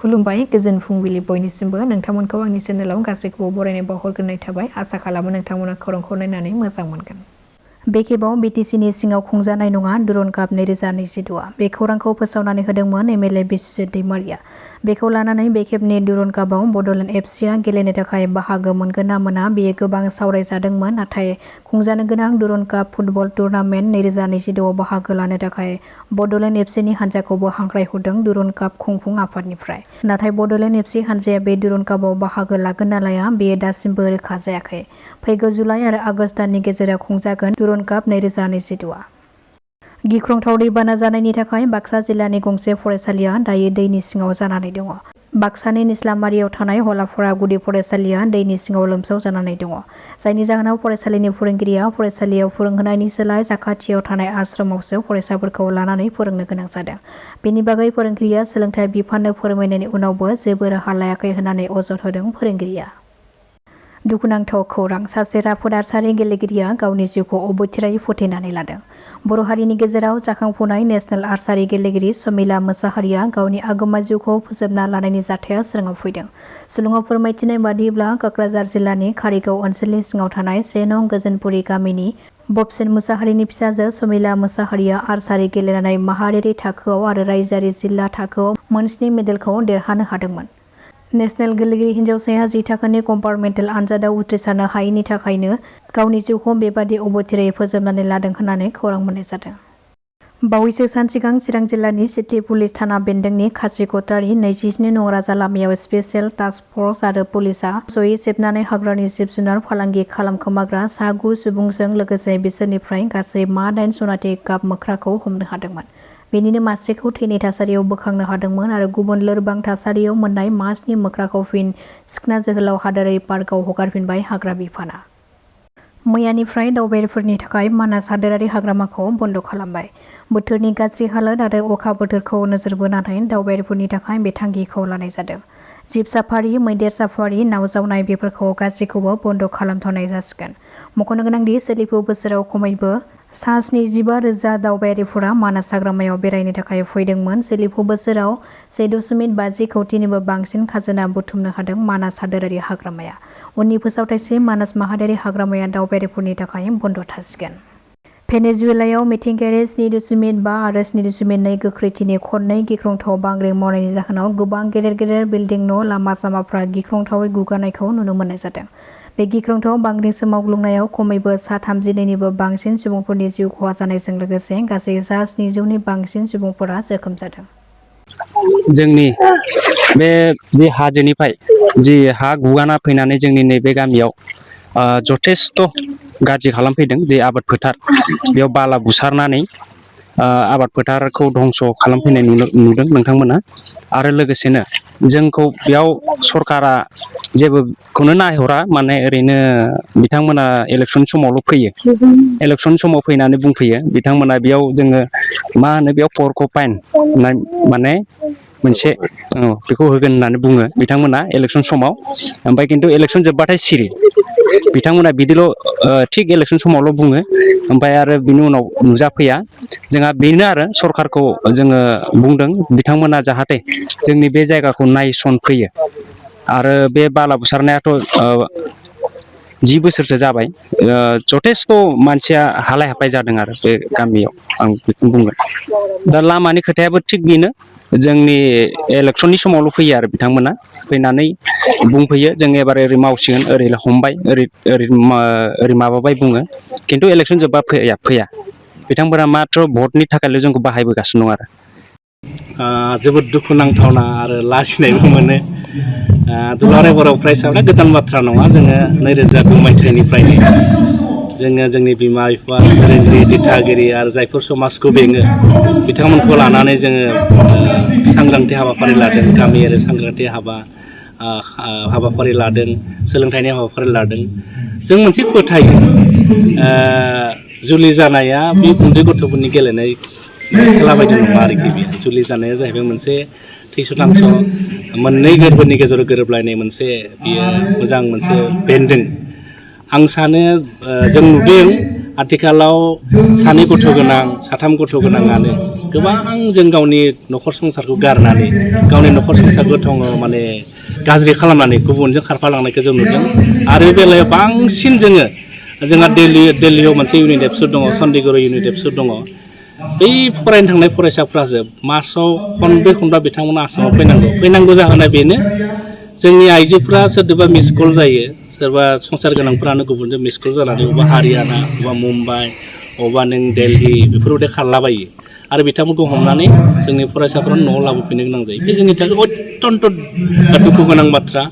खुलुमबाय गोजोन फुंबिलि बयनिसिमबो नोंथांमोनखौ आंनि चेनेलाव गासैखौबो बरायनाय बावहरग्रोनाय थाबाय आसा खालामो नोंथांमोना खौरांखौ नायनानै मोजां मोनगोन। बे खेबाव बिटिसिनि सिङाव खुंजानाय नङा दुरन काप 2026 बे खौरांखौ फोसावनानै होदोंमोन एमएलए बिस्वजित दैमारिया। बेखौ लानानै बे खेबनि दुरन कापआव बड'लेण्ड एफसिआ गेलेनो थाखाय बाहागो मोनगोन ना मोना बेयो गोबां सावरायजादोंमोन, नाथाय खुंजानो गोनां दुरन काप फुटबल टुर्नामेन्ट 2026 आव बाहागो लानो थाखाय बड'लेण्ड एफसिनि हान्जाखौबो हांख्रायहरदों दुरन काप खुंफुं आफादनिफ्राय। नाथाय बड'लेण्ड एफसि हान्जाया बे दुरन कापआव बाहागो लागोन ना लाया बेयो दासिमबो रोखा जायाखै। फैगौ जुलाइ आरो आगस्त दाननि गेजेराव खुंजागोन दुरन काप 2026। गिख्रंथाव दैबाना जानायनि थाखाय बाक्सा जिल्लानि गंसे फरायसालिया दायो दैनि सिङाव जानानै दङ। बाक्सानि निस्लामारियाव थानाय हलाफारा गुदि फरायसालिया दैनि सिङाव लोमसाव जानानै दङ, जायनि जाहोनाव फरायसालिनि फोरोंगिरिया फरायसालियाव फोरोंहोनायनि सोलाय साखाथियाव थानाय आश्रमावसो फरायसाफोरखौ लानानै फोरोंनो गोनां जादों। बेनि बागै फोरोंगिरिया सोलोंथाइ बिफाननो फोरमायनायनि उनावबो जेबो राहा लायाखै होननानै अजद होदों फोरोंगिरिया। दुखुनांथाव खौरां, सासे राफोद आर्चारि गेलेगिरिया गावनि जिउखौ अबथिरायै फोथैनानै लादों। बर' हारिनि गेजेराव जाखांफुनाय नेशनेल आर्चारि गेलेगिरि समिला मोसाहारिया गावनि आगोमा जिउखौ फोजोबना लानायनि जाथाया सोराङाव फैदों। सुलुङाव फोरमायथिनाय बादिब्ला क'क्राझार जिल्लानि कारिगाव ओनसोलनि सिङाव थानाय 1 नं गोजोनपुरि गामिनि बबसेन मुसाहारिनि फिसाजो समिला मोसाहारिया आर्चारि गेलेनानै माहारियारि थाखोआव आरो रायजोआरि जिल्ला थाखोआव मोन 7 मेडेलखौ देरहानो हादोंमोन। नेशनेल गेलेगिरि हिन्जावसाया 10 थाखोनि कम्पार्टमेन्टेल आनजादाव उथ्रिसारनो हायैनि थाखायनो गावनि जिउखौ बेबादि अबथिरायै फोजोबनानै लादों होननानै खौरां मोननाय जादों। बावैसो सान सिगां चिरां जिल्लानि सिटी पुलिस थाना बेन्दोंनि खासिक'त्रानि 27 नं राजा लामायाव स्पेसियेल टास्क फर्स आरो पुलिसआ जयै सेबनानै हाग्रानि जिब-जुनार फालांगि खालामखोमाग्रा सा 9 सुबुंजों लोगोसे बिसोरनिफ्राय गासै मा 8 सनाथि गाब मोख्राखौ हमनो हादोंमोन। बेनिनो मासेखौ थैनाय थासारियाव बोखांनो हादोंमोन आरो गुबुन लोरबां थासारियाव मोननाय मा 7 मोख्राखौ फिन सिखना जोहोलाव हादोरारि पार्कआव हगारफिनबाय हाग्रा बिफाना। मैयानिफ्राय दावबायारिफोरनि थाखाय मानास हादोरारि हाग्रामाखौ बन्द' खालामबाय। बोथोरनि गाज्रि हालोद आरो अखा बोथोरखौ नोजोर बोनानै दावबायारिफोरनि थाखाय बे थांखिखौ लानाय जादों। जिब साफारि, मैदेर साफारि, नाव जावनाय बेफोरखौ गासैखौबो बन्द' खालामथ'नाय जासिगोन। मख'नो गोनांदि सोलिफु बोसोराव खमैबो सा 75,000 दावबायारिफोरा मानास हाग्रामायाव बेरायनो थाखाय फैदोंमोन। सोलिफु बोसोराव 1.50 कौटिनिबो बांसिन खाजोना बुथुमनो हादों मानास हादोरारि हाग्रामाया। उननि फोसावथायसिम मानास माहारियारि हाग्रामाया दावबायारिफोरनि थाखाय बन्द' थासिगोन। भेनेजुवेलायाव मिथिंगायारि 7.5 आरो 7.2 गोख्रैथिनि खननै गिख्रंथाव बांग्रिं मावनायनि जाहोनाव गोबां गेदेर गेदेर बिल्डिं न' लामा-सामाफ्रा गिख्रंथावै गुगानायखौ नुनो मोननाय जादों। बे गिख्रंथाव बांग्रिं सोमावग्लुंनायाव खमैबो सा 32निबो बांसिन सुबुंफोरनि जिउ खहा जानायजों लोगोसे गासै सा 700नि बांसिन सुबुंफोरा जोखोम जादों। जोंनि बे हाजोनिफ्राय जि हा गुगाना फैनानै जोंनि नैबे गामियाव जथेस्थ' गाज्रि खालामफैदों। जे आबाद फोथार बेयाव बाला बुसारनानै आबाद फोथारखौ धंस' खालामफैनाय नुदों नोंथांमोना। आरो लोगोसेनो जोंखौ बेयाव सरकारा जेबोखौनो नायहरा, माने ओरैनो बिथांमोना इलेक्सन समावल' फैयो। इलेक्सन समाव फैनानै बुंफैयो बिथांमोना बेयाव जोङो मा होनो बेयाव फरक'पाइन होननाय माने मोनसे बेखौ होगोन होननानै बुङो बिथांमोना इलेक्सन समाव। ओमफ्राय खिन्थु इलेक्सन जोबबाथाय सिरि। बिथांमोना बिदिल' थिग इलेक्सन समावल' बुङो, ओमफ्राय आरो बिनि उनाव नुजाफैया। जोंहा बेनो आरो सरखारखौ जोङो बुंदों बिथांमोना जाहाथे जोंनि बे जायगाखौ नायसनफैयो। आरो बे बाला बुसारनायाथ' 10 बोसोरसो जाबाय। जथेस्थ' मानसिया हालाय हाफाय जादों आरो बे गामियाव, आं बेखौनो बुंगोन। दा लामानि खोथायाबो थिग बेनो, जोंनि इलेक्सननि समावल' फैयो आरो बिथांमोना फैनानै बुंफैयो जों एबार ओरै मावसिगोन, ओरै हमबाय, ओरै माबाबाय बुङो, खिन्थु इलेक्सन जोबबा फैया। बिथांमोना माथ्र' भटनि थाखायल' जोंखौ बाहायबोगासिनो दं आरो। जोबोद दुखुनांथावना आरो लाजिनायबो मोनो। दुलाराय बर' फरायसाफ्रा गोदान बाथ्रा नङा। जोङो 2002 मायथाइनिफ्रायनो जोङो जोंनि बिमा-बिफा, फोरोंगिरि, दिथागिरि आरो जायफोर समाजखौ बेङो बिथांमोनखौ लानानै जोङो सांग्रांथि हाबाफारि लादों। गामियारि सांग्रांथि हाबाफारि लादों, सोलोंथाइनि हाबाफारि लादों। जों मोनसे फोथायो जुलि जानाया बे उन्दै गथ'फोरनि गेलेनाय खेला बायदि नङा आरोखि। बेयो जुलि जानाया जाहैबाय मोनसे थैस' थांस' मोननै गोरबोनि गेजेराव गोरोबलायनाय मोनसे, बियो मोजां मोनसे बेन्दों। आं सानो जों नुदों आथिखालाव सानै गथ' गोनां साथाम गथ' गोनाङानो गोबां जों गावनि न'खर संसारखौ गारनानै गावनि न'खर संसारखौ माने गाज्रि खालामनानै गुबुनजों खारफालांनायखौ जों नुदों आरो बेलायाव बांसिन जोंहा दिल्लीयाव मोनसे इउनिट एबसु दङ चन्डीगढ़ इउनिट एबसु दङ बै फरायनो थांनाय फरायसाफ्रासो मासाव खनब्रै खनबा बिथांमोना आसामाव फैनांगौ जाहोना बेनो जोंनि आइजोफ्रा सोरदोबा मिस कल जायो सोरबा संसार गोनांफ्रानो गुबुनजों मिस कल जानानै अबा हारियाना अबा मुम्बाइ अबा नों दिल्ली बेफोरबायदि खारलाबायो आरो बिथांमोनखौ हमनानै जोंनि फरायसाफ्रा न'आव लाबोफिननो गोनां जायो बे जोंनि थाखाय अत्यन्त दुखु गोनां बाथ्रा।